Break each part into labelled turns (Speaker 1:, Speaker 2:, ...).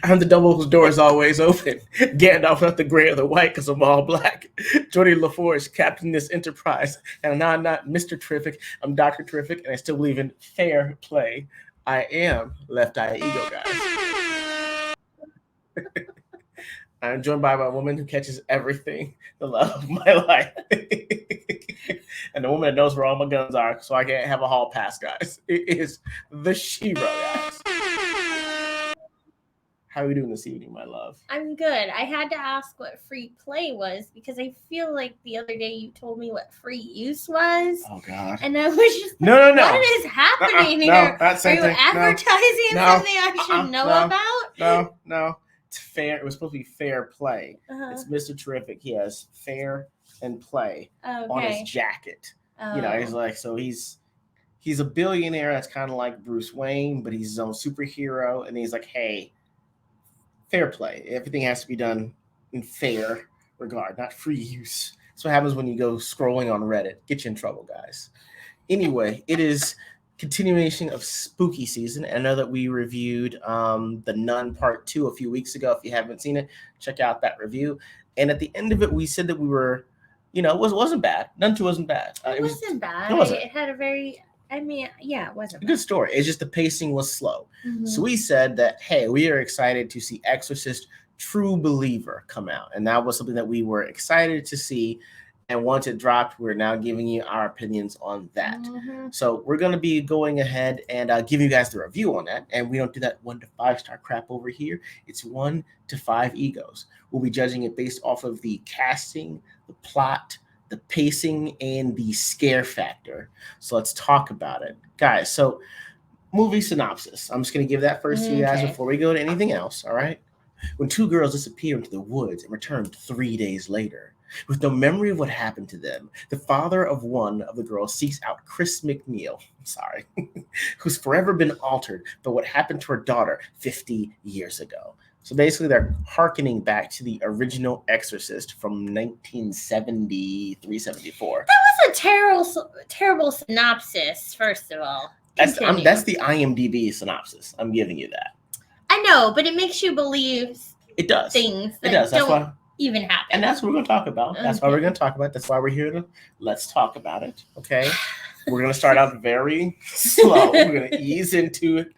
Speaker 1: I'm the double whose door is always open. Gandalf, not the gray or the white, because I'm all black. Jordy LaForge, captain this enterprise. And I'm not Mr. Terrific. I'm Dr. Terrific, and I still believe in fair play. I am Left Eye E.G.O, guys. I'm joined by my woman who catches everything, the love of my life. And the woman that knows where all my guns are, so I can't have a hall pass, guys. It is the Shiro, guys. How are we doing this evening, my love?
Speaker 2: I'm good. I had to ask what free play was because I feel like the other day you told me what free use was.
Speaker 1: Oh, God.
Speaker 2: And I was just
Speaker 1: no.
Speaker 2: What is happening here?
Speaker 1: No, that's
Speaker 2: Are you advertising something I should know about?
Speaker 1: No. It's fair. It was supposed to be fair play. It's Mr. Terrific. He has fair and play on his jacket.
Speaker 2: Oh.
Speaker 1: You know, he's like, so he's a billionaire that's kind of like Bruce Wayne, but he's his own superhero. And he's like, hey, fair play. Everything has to be done in fair regard, not free use. That's what happens when you go scrolling on Reddit. Get you in trouble, guys. Anyway, it is continuation of spooky season. I know that we reviewed The Nun Part 2 a few weeks ago. If you haven't seen it, check out that review. And at the end of it, we said that we were, it wasn't bad. Nun 2 wasn't bad.
Speaker 2: It wasn't bad. It had a very... it wasn't
Speaker 1: a good story. It's just the pacing was slow. Mm-hmm. So we said that, hey, we are excited to see Exorcist True Believer come out. And that was something that we were excited to see. And once it dropped, we're now giving you our opinions on that. Mm-hmm. So we're going to be going ahead and giving you guys the review on that. And we don't do that 1 to 5 star crap over here. It's 1 to 5 egos. We'll be judging it based off of the casting, the plot, the pacing, and the scare factor. So let's talk about it. Guys, so movie synopsis. I'm just going to give that first to you guys before we go to anything else, all right? When 2 girls disappear into the woods and return 3 days later, with no memory of what happened to them, the father of one of the girls seeks out Chris McNeil, who's forever been altered by what happened to her daughter 50 years ago. So basically, they're hearkening back to the original Exorcist from 1973, 74.
Speaker 2: That was a terrible synopsis, first of all.
Speaker 1: That's the IMDb synopsis. I'm giving you that.
Speaker 2: I know, but it makes you believe
Speaker 1: it does.
Speaker 2: Things that don't even happen.
Speaker 1: And that's what we're going to talk about. That's why we're going to talk about it. That's why we're here let's talk about it, okay? We're going to start out very slow. We're going to ease into it.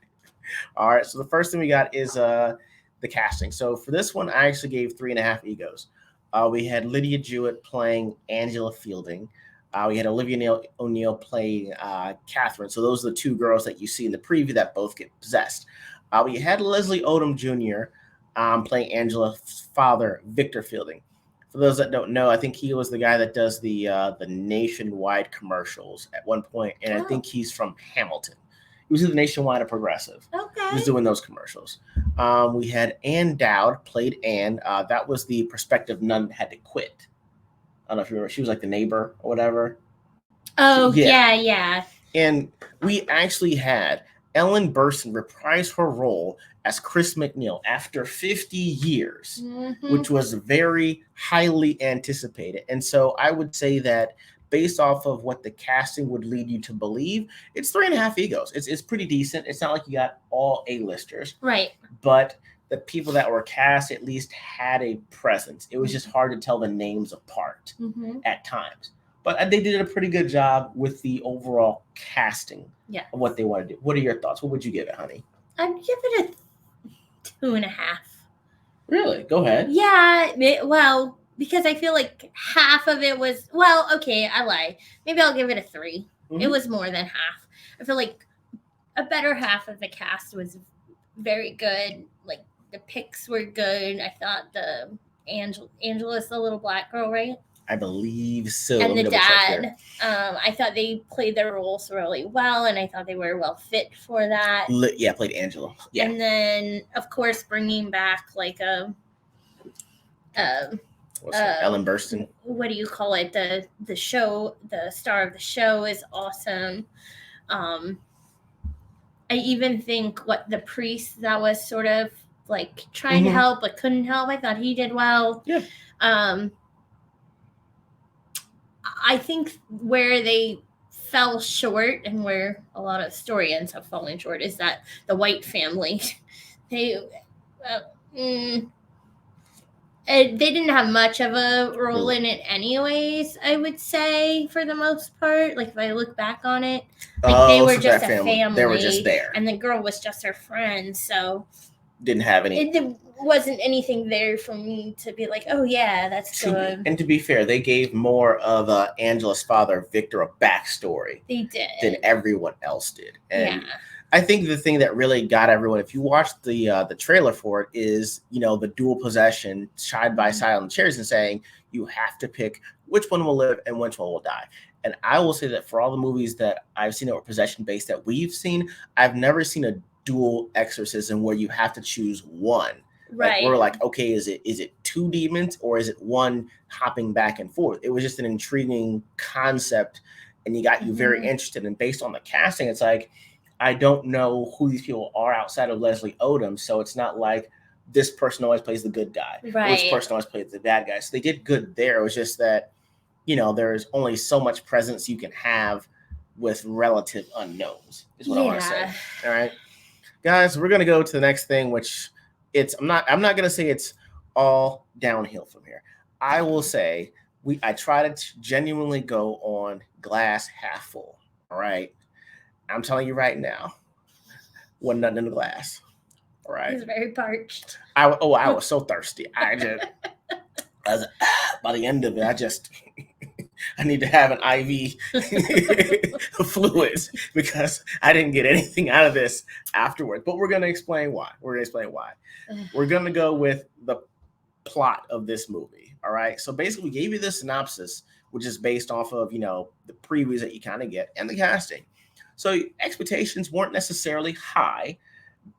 Speaker 1: All right, so the first thing we got is... the casting. So for this one, I actually gave 3.5 egos. We had Lydia Jewett playing Angela Fielding. We had Olivia O'Neill playing Catherine. So those are the 2 girls that you see in the preview that both get possessed. We had Leslie Odom Jr. Playing Angela's father, Victor Fielding. For those that don't know, I think he was the guy that does the nationwide commercials at one point, and I think he's from Hamilton. He was either Nationwide or Progressive.
Speaker 2: Okay.
Speaker 1: He was doing those commercials. We had Ann Dowd, played Ann. That was the prospective nun that had to quit. I don't know if you remember. She was like the neighbor or whatever.
Speaker 2: Oh, yeah.
Speaker 1: And we actually had Ellen Burstyn reprise her role as Chris McNeil after 50 years, which was very highly anticipated. And so I would say that based off of what the casting would lead you to believe, it's 3.5 egos. It's pretty decent. It's not like you got all A-listers.
Speaker 2: Right.
Speaker 1: But the people that were cast at least had a presence. It was just hard to tell the names apart at times. But they did a pretty good job with the overall casting of what they want to do. What are your thoughts? What would you give it, honey?
Speaker 2: I'd give it a 2.5.
Speaker 1: Really? Go ahead.
Speaker 2: Yeah, because I feel like half of it was, I lie. Maybe I'll give it a 3. It was more than half. I feel like a better half of the cast was very good. Like, the pics were good. I thought the Angela's the little black girl, right?
Speaker 1: I believe so.
Speaker 2: And the dad. I thought they played their roles really well, and I thought they were well fit for that.
Speaker 1: Yeah, played Angela. Yeah.
Speaker 2: And then, of course, bringing back like
Speaker 1: Ellen Burstyn.
Speaker 2: What do you call it? The show, the star of the show is awesome. I even think the priest that was sort of like trying to help but couldn't help, I thought he did well.
Speaker 1: Yeah.
Speaker 2: I think where they fell short and where a lot of historians have fallen short is that the White family, They didn't have much of a role in it anyways, I would say, for the most part. Like, if I look back on it, like, they were just a family.
Speaker 1: They were just there.
Speaker 2: And the girl was just her friend, so...
Speaker 1: Didn't have any...
Speaker 2: It wasn't anything there for me to be like, oh, yeah, that's good.
Speaker 1: And to be fair, they gave more of Angela's father, Victor, a backstory.
Speaker 2: They did.
Speaker 1: Than everyone else did. And
Speaker 2: yeah.
Speaker 1: I think the thing that really got everyone, if you watch the trailer for it, is, you know, the dual possession side by side on the chairs and saying you have to pick which one will live and which one will die. And I will say that for all the movies that I've seen that were possession based that we've seen, I've never seen a dual exorcism where you have to choose one.
Speaker 2: Right.
Speaker 1: Like, we're like, okay, is it two demons or is it one hopping back and forth? It was just an intriguing concept, and you got you very interested. And based on the casting, it's like, I don't know who these people are outside of Leslie Odom, so it's not like this person always plays the good guy.
Speaker 2: Right.
Speaker 1: Or this person always plays the bad guy. So they did good there. It was just that, you know, there's only so much presence you can have with relative unknowns, is what I want to say. All right. Guys, we're gonna go to the next thing, which I'm not gonna say it's all downhill from here. I will say I try to genuinely go on glass half full. All right. I'm telling you right now, wasn't nothing in the glass. All right.
Speaker 2: He's very parched.
Speaker 1: I was so thirsty. I was by the end of it, I need to have an IV fluids because I didn't get anything out of this afterwards. But we're going to explain why. We're going to go with the plot of this movie. All right. So basically, we gave you the synopsis, which is based off of, you know, the previews that you kind of get and the casting. So expectations weren't necessarily high,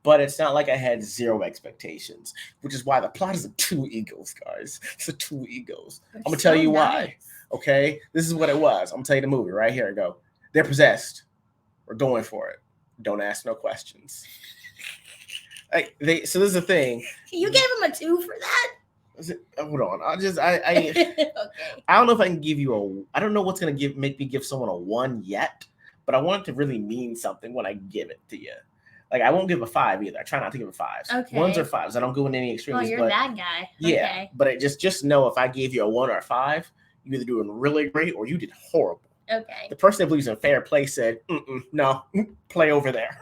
Speaker 1: but it's not like I had zero expectations, which is why the plot is a two egos, guys. It's a two egos. I'm going to tell you why. Okay? This is what it was. I'm going to tell you the movie right here. I go. They're possessed. We're going for it. Don't ask no questions. So this is the thing.
Speaker 2: You gave him a 2 for that?
Speaker 1: Hold on. Okay. I don't know if I can give you I don't know what's going to make me give someone a 1 yet. But I want it to really mean something when I give it to you. Like, I won't give a 5 either. I try not to give a 5s.
Speaker 2: Okay.
Speaker 1: 1s or 5s. I don't go in any extremes.
Speaker 2: Oh, you're that guy.
Speaker 1: Yeah.
Speaker 2: Okay.
Speaker 1: But just know if I gave you a 1 or a 5, you either doing really great or you did horrible.
Speaker 2: Okay.
Speaker 1: The person that believes in fair play said, no, play over there.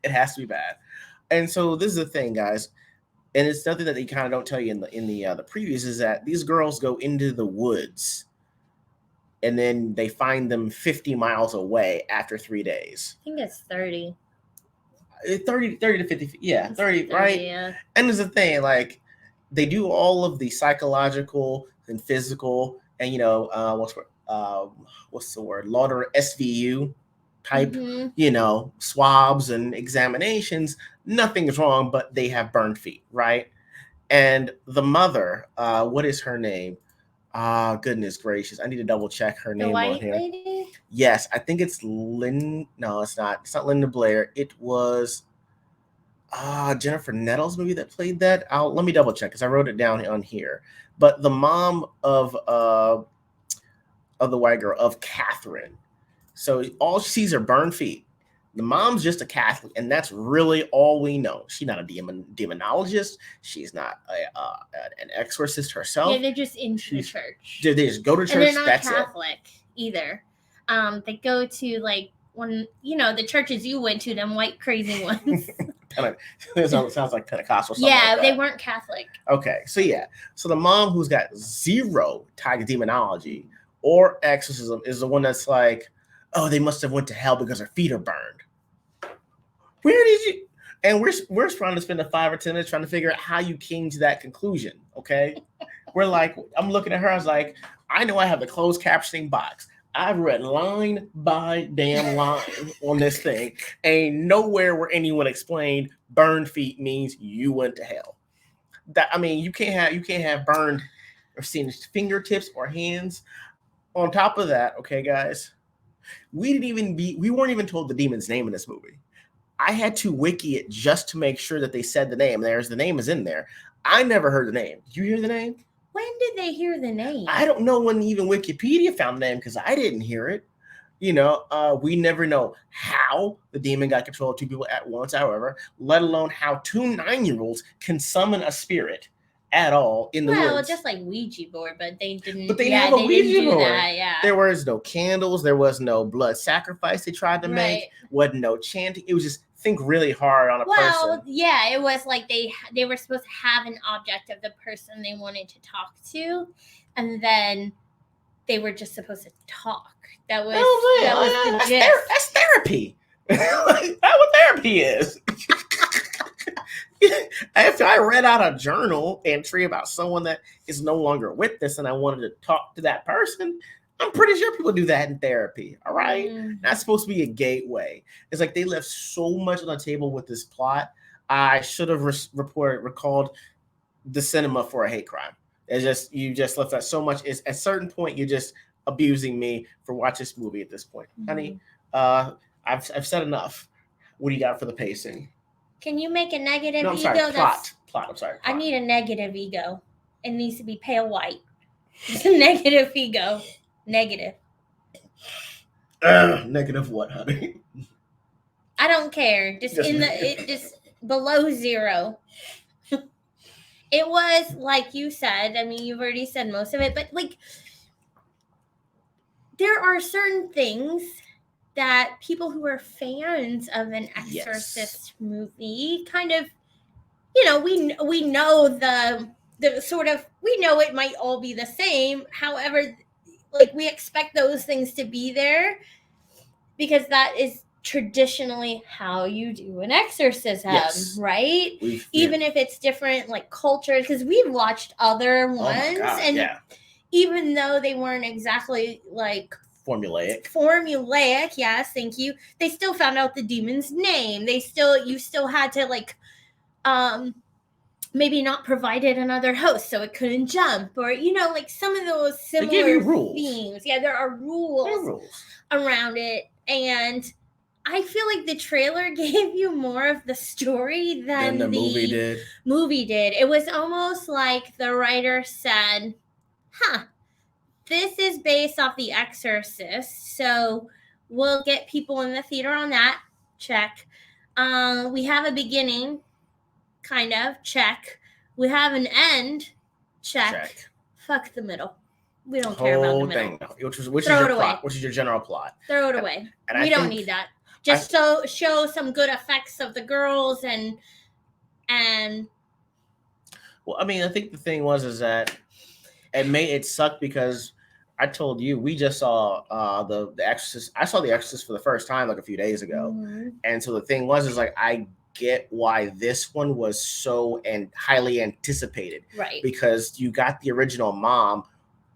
Speaker 1: It has to be bad. And so this is the thing, guys. And it's something that they kind of don't tell you in the previews, is that these girls go into the woods and then they find them 50 miles away after 3 days.
Speaker 2: I think it's 30.
Speaker 1: 30 to 50. Yeah, 30, right?
Speaker 2: Yeah.
Speaker 1: And there's the thing, like, they do all of the psychological and physical and, you know, what's the word? Lauder SVU type, you know, swabs and examinations. Nothing is wrong, but they have burned feet, right? And the mother, what is her name? Goodness gracious. I need to double check her name on here.
Speaker 2: Lady?
Speaker 1: Yes, I think it's Lynn. No, it's not. It's not Linda Blair. It was Jennifer Nettles maybe that played that. Let me double check because I wrote it down on here. But the mom of the white girl, of Catherine. So all she sees are burned feet. The mom's just a Catholic, and that's really all we know. She's not a demonologist. She's not an exorcist herself.
Speaker 2: Yeah, they're just into church.
Speaker 1: They just go to church.
Speaker 2: And they're not
Speaker 1: that's
Speaker 2: Catholic either. They go to, like, one, you know, the churches you went to, them white crazy ones.
Speaker 1: It sounds like Pentecostal.
Speaker 2: Yeah,
Speaker 1: like
Speaker 2: they weren't Catholic.
Speaker 1: Okay, so yeah. So the mom who's got zero tie to demonology or exorcism is the one that's like, oh, they must have went to hell because their feet are burned. Where did you? And we're trying to spend 5 or 10 minutes trying to figure out how you came to that conclusion. Okay, we're like, I'm looking at her. I was like, I know I have the closed captioning box. I've read line by damn line on this thing. Ain't nowhere where anyone explained burned feet means you went to hell. That, I mean, you can't have burned or seen fingertips or hands. On top of that, okay, guys, we weren't even told the demon's name in this movie. I had to wiki it just to make sure that they said the name. The name is in there. I never heard the name. Did you hear the name?
Speaker 2: When did they hear the name?
Speaker 1: I don't know when even Wikipedia found the name because I didn't hear it. We never know how the demon got control of two people at once, however, let alone how two 9-year-olds can summon a spirit at all in the woods.
Speaker 2: Well, just like Ouija board, but they didn't.
Speaker 1: But they
Speaker 2: yeah,
Speaker 1: have a
Speaker 2: they
Speaker 1: Ouija
Speaker 2: didn't do
Speaker 1: board.
Speaker 2: that. Yeah.
Speaker 1: There was no candles. There was no blood sacrifice they tried to make. Wasn't no chanting. It was just think really hard on a person.
Speaker 2: Well, yeah, it was like they were supposed to have an object of the person they wanted to talk to, and then they were just supposed to talk. That was the gist.
Speaker 1: That's therapy. That's what therapy is. If I read out a journal entry about someone that is no longer with us and I wanted to talk to that person, I'm pretty sure people do that in therapy. All right. That's supposed to be a gateway. It's like they left so much on the table with this plot. I should have recalled the cinema for a hate crime. You just left that so much. At a certain point, you're just abusing me for watching this movie at this point. Honey, I've said enough. What do you got for the pacing?
Speaker 2: Can you make a negative
Speaker 1: ego? Plot. I'm sorry. Plot.
Speaker 2: I need a negative ego. It needs to be pale white. It's a negative ego. Negative.
Speaker 1: Negative what, honey?
Speaker 2: I don't care. Just below 0. It was like you said. I mean, you've already said most of it, but like there are certain things that people who are fans of an Exorcist movie kind of, we know the sort of, we know it might all be the same. However, like we expect those things to be there because that is traditionally how you do an exorcism, right? Even if it's different, like cultures, because we've watched other ones, even though they weren't exactly like formulaic, yes, thank you. They still found out the demon's name. You still had to like, maybe not provided another host so it couldn't jump, or like some of those similar themes. Yeah, there are rules around it, and I feel like the trailer gave you more of the story than the movie did. It was almost like the writer said, this is based off The Exorcist, so we'll get people in the theater on that. Check. We have a beginning, kind of. Check. We have an end. Check. Fuck the middle. We don't care about the middle.
Speaker 1: Which is your plot? Which is your general plot?
Speaker 2: Throw it away. We don't need that. Just show some good effects of the girls and.
Speaker 1: Well, I mean, I think the thing is that it sucked because I told you we just saw the Exorcist. I saw the Exorcist for the first time like a few days ago, and so the thing is like I get why this one was so highly anticipated,
Speaker 2: right?
Speaker 1: Because you got the original mom.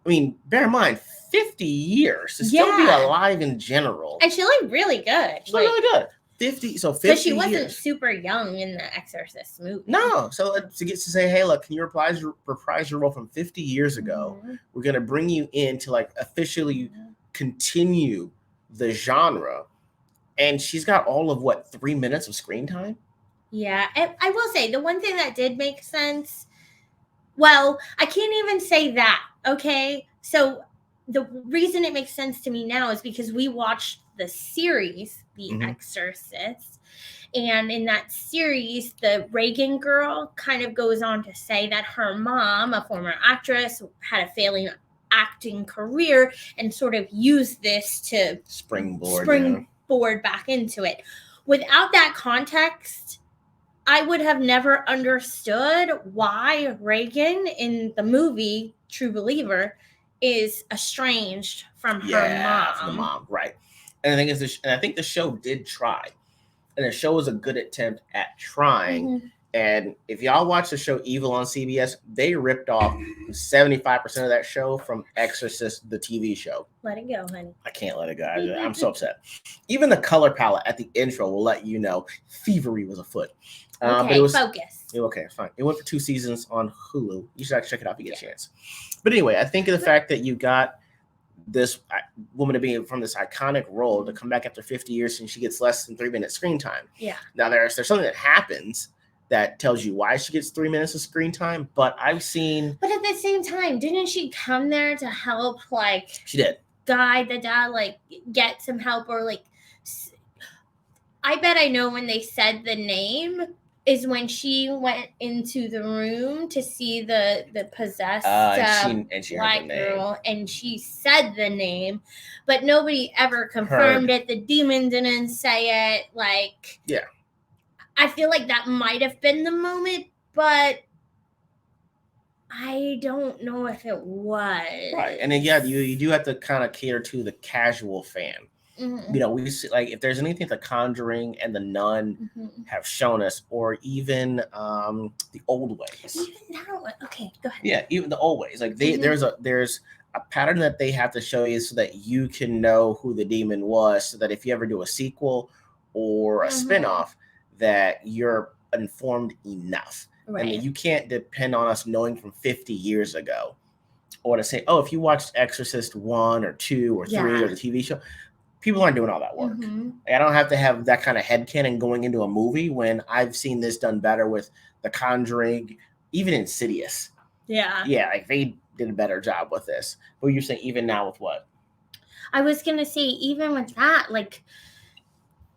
Speaker 1: I mean, bear in mind, 50 years to still be alive in general,
Speaker 2: and she looked really good.
Speaker 1: She looked really good. 50. Because
Speaker 2: she wasn't super young in the Exorcist movie.
Speaker 1: No, so to get to say, hey, look, can you reprise your role from 50 years ago? We're gonna bring you in to like officially continue the genre, and she's got all of 3 minutes of screen time.
Speaker 2: Yeah, I will say the one thing that did make sense. Well, I can't even say that. Okay, so the reason it makes sense to me now is because we watched the series, The Exorcist, and in that series, the Reagan girl kind of goes on to say that her mom, a former actress, had a failing acting career and sort of used this to springboard back into it. Without that context, I would have never understood why Reagan in the movie True Believer is estranged from her mom.
Speaker 1: From the mom, right? And I think the show did try, and the show was a good attempt at trying. And if y'all watch the show Evil on CBS, they ripped off 75% of that show from Exorcist, the TV show.
Speaker 2: Let it go, honey.
Speaker 1: I can't let it go. I'm so upset. Even the color palette at the intro will let you know thievery was afoot.
Speaker 2: But it was focus.
Speaker 1: Okay, fine. It went for 2 seasons on Hulu. You should actually check it out if you get a chance. But anyway, I think of the fact that you got this woman to be from this iconic role to come back after 50 years and she gets less than 3 minutes screen time.
Speaker 2: Yeah.
Speaker 1: Now there's something that happens that tells you why she gets 3 minutes of screen time, but I've seen.
Speaker 2: But at the same time, didn't she come there to help? Like
Speaker 1: she did.
Speaker 2: guide the dad, like get some help, or like I bet I know when they said the name is when she went into the room to see the possessed
Speaker 1: she
Speaker 2: black girl, and she said the name, but nobody ever confirmed it. The demon didn't say it. Like,
Speaker 1: yeah,
Speaker 2: I feel like that might have been the moment, but I don't know if it was.
Speaker 1: Right, and then you do have to kind of cater to the casual fan.
Speaker 2: Mm-hmm.
Speaker 1: You know, we see, like, if there's anything The Conjuring and The Nun have shown us, or even the old ways.
Speaker 2: Even that one. Okay, go ahead.
Speaker 1: Yeah, even the old ways. Like there's a pattern that they have to show you so that you can know who the demon was, so that if you ever do a sequel or a spinoff, that you're informed enough.
Speaker 2: Right.
Speaker 1: I mean, you can't depend on us knowing from 50 years ago, or to say, oh, if you watched Exorcist 1 or 2 or 3 or the TV show, people aren't doing all that work. Like, I don't have to have that kind of headcanon going into a movie when I've seen this done better with The Conjuring, even Insidious.
Speaker 2: Yeah.
Speaker 1: Yeah, like they did a better job with this. But you're saying even now with what?
Speaker 2: I was going to say, even with that, like,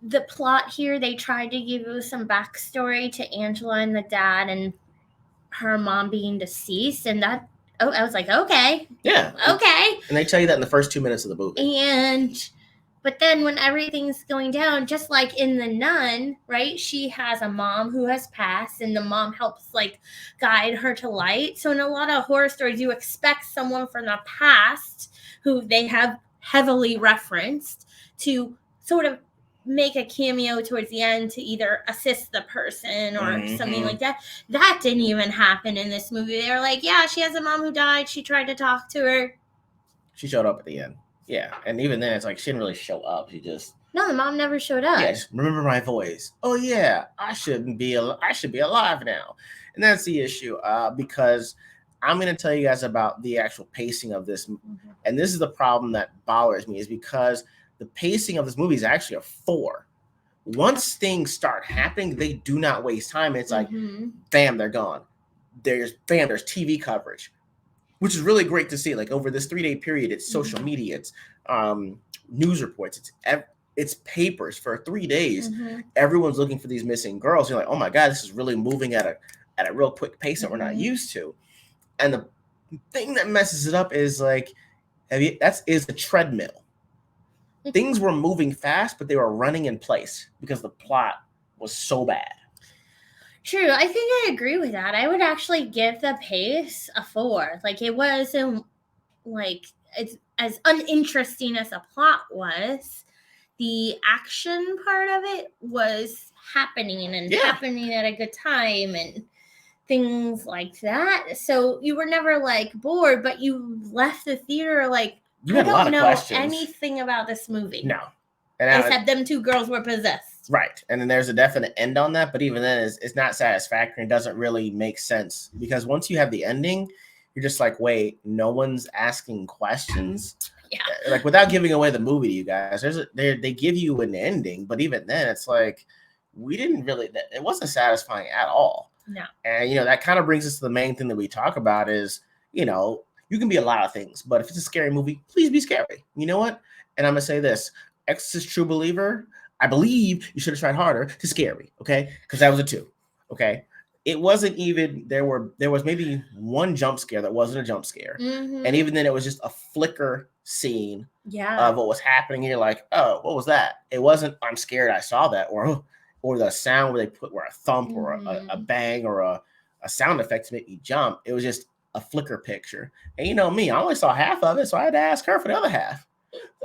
Speaker 2: the plot here, they tried to give you some backstory to Angela and the dad and her mom being deceased, and that, I was like, okay.
Speaker 1: Yeah.
Speaker 2: Okay.
Speaker 1: And they tell you that in the first 2 minutes of the movie.
Speaker 2: But then when everything's going down, just like in The Nun, right, she has a mom who has passed, and the mom helps, like, guide her to light. So in a lot of horror stories, you expect someone from the past, who they have heavily referenced, to sort of make a cameo towards the end to either assist the person or something like that. That didn't even happen in this movie. They were like, yeah, she has a mom who died. She tried to talk to her.
Speaker 1: She showed up at the end. Yeah, and even then, it's like she didn't really show up. She just
Speaker 2: the mom never showed up.
Speaker 1: Yeah, just remember my voice. Oh yeah, I should be alive now, and that's the issue. Because I'm going to tell you guys about the actual pacing of this, and this is the problem that bothers me, is because the pacing of this movie is actually a 4. Once things start happening, they do not waste time. It's like, bam, they're gone. There's TV coverage, which is really great to see. Like, over this 3-day period, it's social media, it's news reports, it's papers for 3 days. Everyone's looking for these missing girls. You're like, oh my God, this is really moving at a real quick pace that we're not used to. And the thing that messes it up is, like, is a treadmill. Things were moving fast, but they were running in place because the plot was so bad.
Speaker 2: True. I think I agree with that. I would actually give the pace a 4. Like, it wasn't, like, it's as uninteresting as the plot was. The action part of it was happening and happening at a good time and things like that. So you were never, like, bored, but you left the theater like,
Speaker 1: you had a lot of questions.
Speaker 2: Anything about this movie.
Speaker 1: No.
Speaker 2: Except them 2 girls were possessed.
Speaker 1: Right. And then there's a definite end on that, but even then it's not satisfactory. It doesn't really make sense, because once you have the ending, you're just like, wait, no one's asking questions.
Speaker 2: Yeah.
Speaker 1: Like, without giving away the movie to you guys, they give you an ending, but even then it's like, it wasn't satisfying at all.
Speaker 2: No.
Speaker 1: And that kind of brings us to the main thing that we talk about is, you can be a lot of things, but if it's a scary movie, please be scary. You know what? And I'm going to say this, Exorcist True Believer, I believe you should have tried harder to scare me, okay? Because that was a 2, okay? It wasn't even, there was maybe one jump scare that wasn't a jump scare. And even then, it was just a flicker scene of what was happening. And you're like, oh, what was that? It wasn't, I'm scared, I saw that, or the sound where they put a thump or a bang or a sound effect to make you jump. It was just a flicker picture. And you know me, I only saw half of it, so I had to ask her for the other half.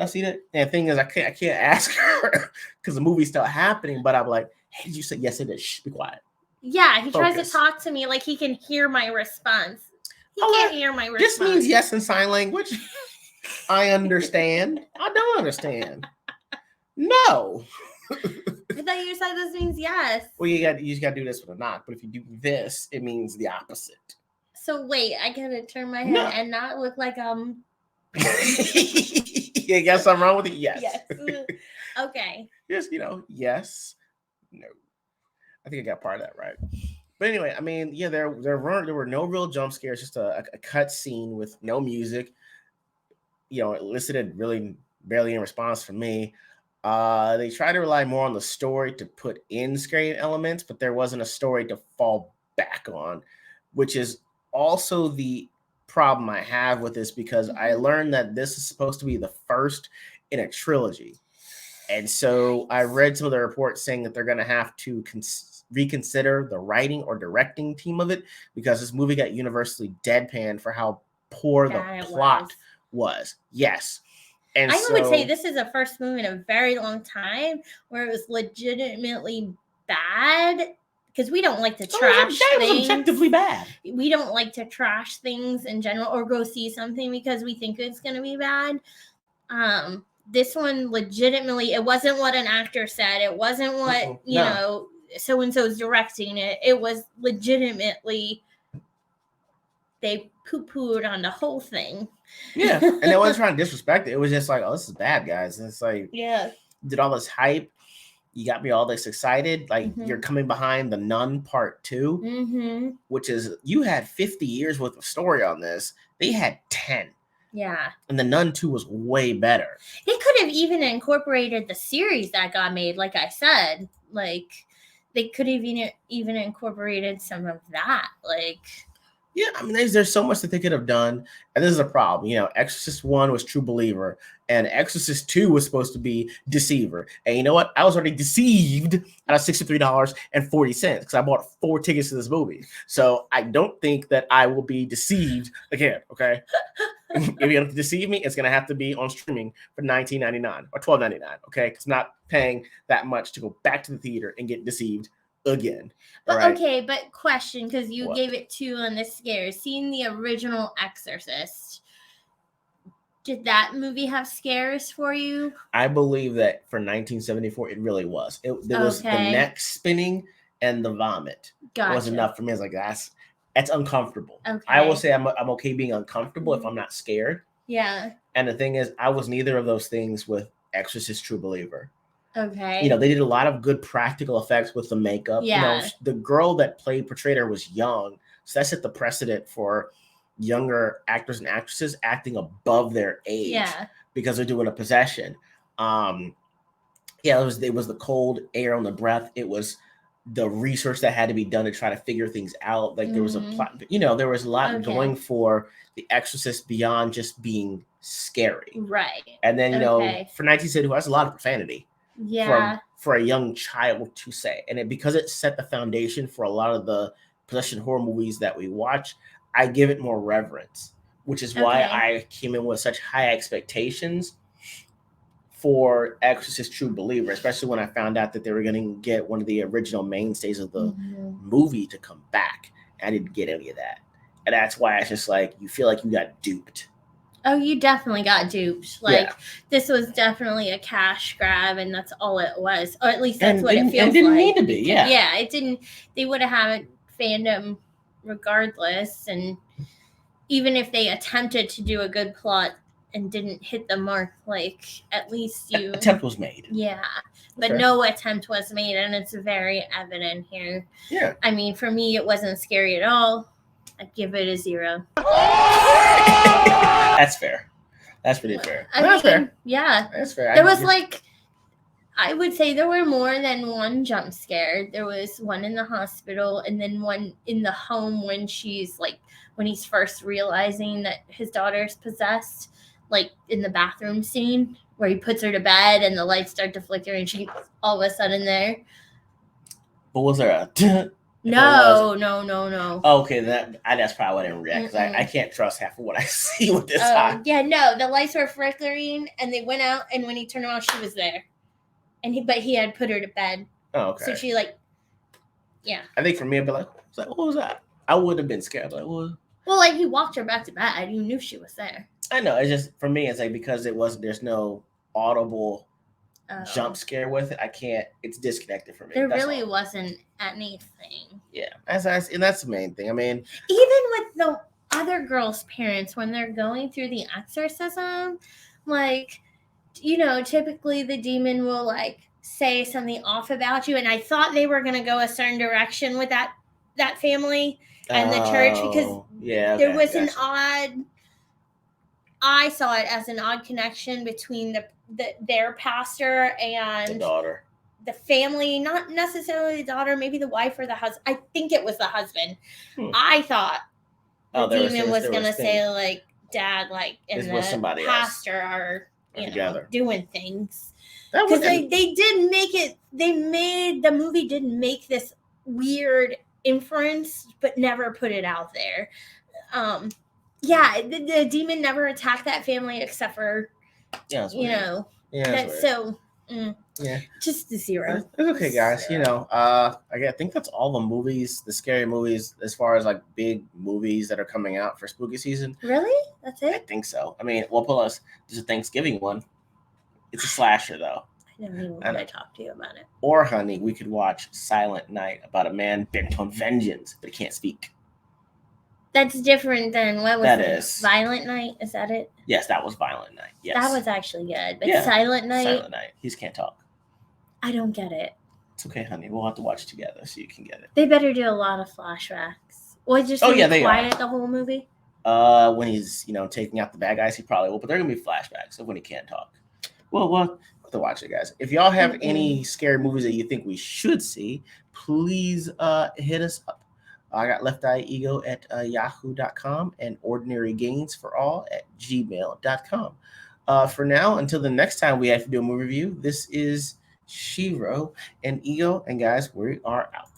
Speaker 1: I see that. And the thing is, I can't ask her because the movie's still happening. But I'm like, hey, did you say yes? It is. Shh, be quiet.
Speaker 2: Yeah, he tries to talk to me like he can hear my response. He can't hear my response.
Speaker 1: This means yes in sign language. I understand. I don't understand. No.
Speaker 2: I thought you said this means yes.
Speaker 1: Well, you just got to do this with a knock. But if you do this, it means the opposite.
Speaker 2: So wait, I gotta turn my head and not look like
Speaker 1: You got something wrong with it? Yes.
Speaker 2: Yes. Okay.
Speaker 1: Just, yes. No. I think I got part of that right. But anyway, I mean, yeah, there were no real jump scares, just a cut scene with no music. it elicited really barely any response from me. They try to rely more on the story to put in scary elements, but there wasn't a story to fall back on, which is also the problem I have with this, because I learned that this is supposed to be the first in a trilogy. And so I read some of the reports saying that they're going to have to reconsider the writing or directing team of it, because this movie got universally deadpanned for how poor the plot was. Yes. And
Speaker 2: I would say this is the first movie in a very long time where it was legitimately bad, because we don't like to trash things.
Speaker 1: It was objectively bad.
Speaker 2: We don't like to trash things in general or go see something because we think it's going to be bad. This one legitimately, it wasn't what an actor said. It wasn't what, so-and-so's directing it. It was legitimately, they poo-pooed on the whole thing.
Speaker 1: Yeah, and they wasn't trying to disrespect it. It was just like, oh, this is bad, guys. And it's like, did all this hype. You got me all this excited. Like, you're coming behind The Nun Part 2, which is, you had 50 years worth of story on this. They had 10.
Speaker 2: Yeah.
Speaker 1: And The Nun 2 was way better.
Speaker 2: They could have even incorporated the series that got made, like I said. Like, they could have even incorporated some of that. Like,
Speaker 1: yeah, I mean, there's so much that they could have done. And this is a problem. Exorcist 1 was True Believer, and Exorcist 2 was supposed to be Deceiver. And you know what? I was already deceived out of $63.40 because I bought 4 tickets to this movie. So I don't think that I will be deceived again, okay? If you're going to deceive me, it's going to have to be on streaming for $19.99 or $12.99, okay? Because I'm not paying that much to go back to the theater and get deceived again.
Speaker 2: But
Speaker 1: right?
Speaker 2: Okay, but question, because you gave it 2 on the scares. Seeing the original Exorcist, did that movie have scares for you?
Speaker 1: I believe that for 1974, it really was. There was the neck spinning and the vomit. Gotcha. It was enough for me. I was like, that's uncomfortable. Okay. I will say I'm okay being uncomfortable if I'm not scared.
Speaker 2: Yeah.
Speaker 1: And the thing is, I was neither of those things with Exorcist True Believer.
Speaker 2: Okay.
Speaker 1: They did a lot of good practical effects with the makeup.
Speaker 2: Yeah.
Speaker 1: The girl that portrayed her was young. So that set the precedent for younger actors and actresses acting above their age. Yeah. Because they're doing a possession. It was the cold air on the breath. It was the research that had to be done to try to figure things out. Like there was a plot, there was a lot going for The Exorcist beyond just being scary.
Speaker 2: Right.
Speaker 1: And then, for 1972, that's a lot of profanity.
Speaker 2: Yeah.
Speaker 1: For a young child to say. And because it set the foundation for a lot of the possession horror movies that we watch, I give it more reverence, which is why I came in with such high expectations for Exorcist True Believer, especially when I found out that they were going to get one of the original mainstays of the movie to come back. I didn't get any of that. And that's why it's just like, you feel like you got duped.
Speaker 2: Oh, you definitely got duped. This was definitely a cash grab, and that's all it was. Or at least that's what it feels like. It didn't need
Speaker 1: to be, yeah.
Speaker 2: Yeah, it didn't. They would have had fandom regardless, and even if they attempted to do a good plot and didn't hit the mark, at least you...
Speaker 1: Attempt was made.
Speaker 2: Yeah, but no attempt was made, and it's very evident here.
Speaker 1: Yeah.
Speaker 2: I mean, for me, it wasn't scary at all. I'd give it a 0.
Speaker 1: That's fair. That's pretty fair.
Speaker 2: That's fair. Yeah.
Speaker 1: That's fair.
Speaker 2: There was I would say there were more than one jump scare. There was one in the hospital and then one in the home when when he's first realizing that his daughter's possessed, in the bathroom scene where he puts her to bed and the lights start to flicker and she's all of a sudden there.
Speaker 1: But was there a...
Speaker 2: No.
Speaker 1: Oh, okay, that's probably why I didn't react, because I can't trust half of what I see with this eye.
Speaker 2: Yeah, no, the lights were flickering and they went out, and when he turned around, she was there. But he had put her to bed.
Speaker 1: Oh, okay.
Speaker 2: So she yeah.
Speaker 1: I think for me, I'd be like, what was that? I wouldn't have been scared. What?
Speaker 2: Well, he walked her back to bed. You knew she was there.
Speaker 1: I know. It's just, for me, it's because there's no audible jump scare with it. I can't, it's disconnected for me.
Speaker 2: There really wasn't anything.
Speaker 1: Yeah. And that's the main thing. I mean,
Speaker 2: even with the other girl's parents, when they're going through the exorcism, typically the demon will say something off about you. And I thought they were going to go a certain direction with that family and the church, because there was an odd I saw it as an odd connection between their pastor
Speaker 1: The
Speaker 2: and
Speaker 1: daughter.
Speaker 2: the family, not necessarily the daughter, maybe the wife or the husband. I think it was the husband. I thought the demon was gonna say like dad, like, and the pastor are doing things. Because they did make it. They made the movie didn't make this weird inference, but never put it out there. Yeah, the demon never attacked that family except for just the zero.
Speaker 1: It's okay, guys. I think that's all the movies, the scary movies, as far as like big movies that are coming out for spooky season.
Speaker 2: Really? That's it?
Speaker 1: I think so. I mean, there's a Thanksgiving one. It's a slasher though.
Speaker 2: I don't even want to talk to you about it.
Speaker 1: Or, honey, we could watch Silent Night about a man bent on vengeance, but he can't speak.
Speaker 2: That's different than what was it? Violent Night? Is that it?
Speaker 1: Yes, that was Violent Night. Yes.
Speaker 2: That was actually good. But Silent Night?
Speaker 1: Silent Night. He just can't talk.
Speaker 2: I don't get it.
Speaker 1: It's okay, honey. We'll have to watch it together so you can get it.
Speaker 2: They better do a lot of flashbacks. Or just be quiet the whole movie?
Speaker 1: When he's, taking out the bad guys, he probably will. But they're going to be flashbacks of when he can't talk. Well, we'll have to watch it, guys. If y'all have any scary movies that you think we should see, please hit us up. I got Left Eye E.G.O at yahoo.com and Ordinary Gains for All at gmail.com. For now, until the next time we have to do a movie review, this is Shiro and E.G.O. And guys, we are out.